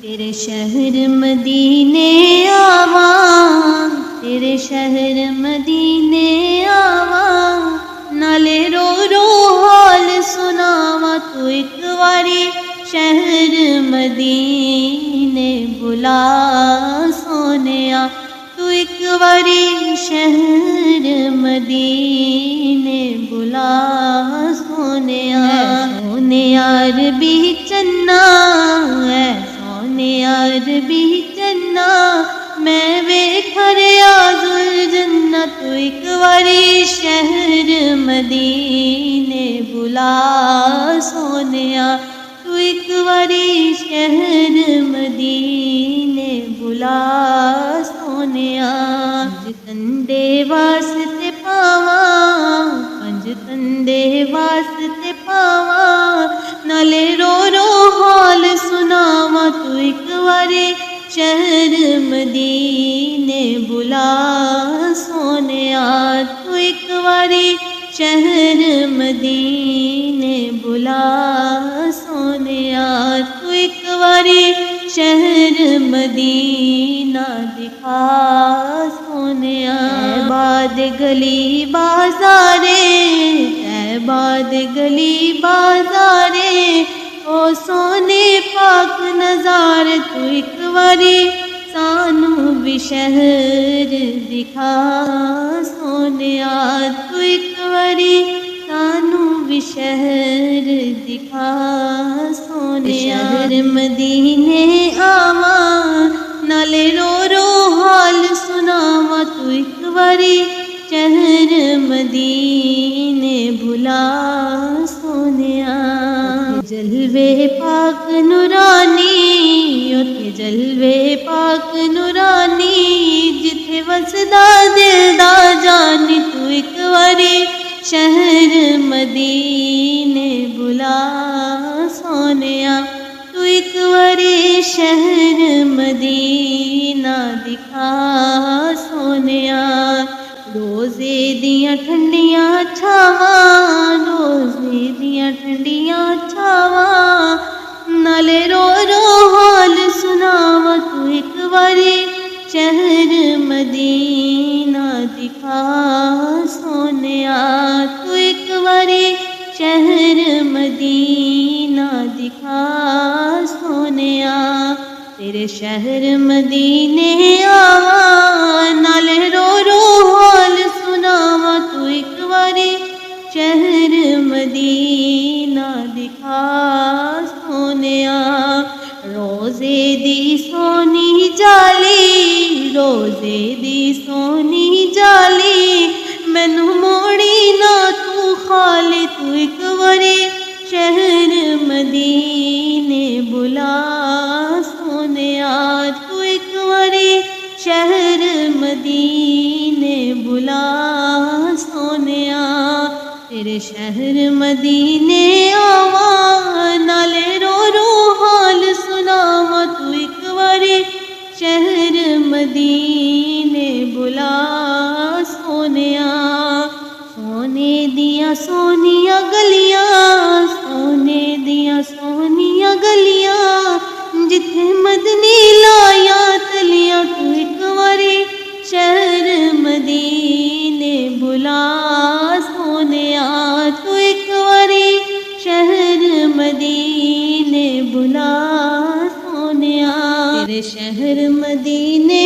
तेरे शहर मदीने आवा, तेरे शहर मदीने आवा, नाले रो रो हाल सुनावा। तू एक बारी शहर मदीने बुला सोनिया, तू एक बारी शहर मदीने बुला सोनिया। सोने अरबी चन्ना है, सोने अरबी चन्ना, मैं वेखा रियाज़ुल जन्नत। तू एक बारी शहर मदीने बुला सोनिया, तू एक बारी शहर मदीने बुला सोनिया। पंज तंदे वास्ते पावा, पंज तंदे वास्ते पावा, नाले रो रो हाल सुनावा। तू एक बारी शहर मदीने बुला सोनिया, तू एक बारी शहर मदीने बुला सोनिया। तू एक बारी शहर मदीना दिखा सोनिया। बाद गली बाजारे, बाद गली बाजारे, ओ सोने पाक नज़ारे। तू एक बारी सानू भी शहर दिखा सोनिया, तू एक बारी सानू भी शहर दिखा सोनिया। शहर मदीने आवा, नाले रो रो हाल सुनावा। तू एक बारी शहर मदीने बुला सोनिया। जलवे पाक नूरानी, उते जलवे पाक नूरानी, जिथे वसदा दिल दा जानी। तू एक बारी शहर मदीने बुला सोनिया, तू एक बारी शहर मदीना दिखा सोनिया। रोज़े दियां ठंडियां छावां, रोज़े दियां ठंडियां छावां, नाले रो रो हाल सुनावा। तू एक बारी शहर मदीना दिखा सोनिया, तू एक बारी शहर मदीना दिखा सोनिया। तेरे शहर मदीने आवा, नाले रो रो हाल सुनावा। तू एक बारी शहर मदीना दिखा सोनिया। रोज़े दी सोनी जाली, रोज़े दी सोनी जाली, मैनू मोड़ी ना तू खाली। तू एक बारी शहर मदीने बुला सोनिया, तू एक बारी शहर मदीने बुला सोनिया। तेरे शहर मदीने आवा, नाले रो रो हाल सुनावा। तू एक बारी शहर मदीने बुला सोनिया। सोने दियां सोनिया गलियां, सोने दियां सोनिया गलियां, जिथे मदनी लाया तलियां। तू एक बारी शहर मदीने बुला सोनिया, तू एक बारी शहर मदीने बुला सोनिया। तेरे शहर मदीने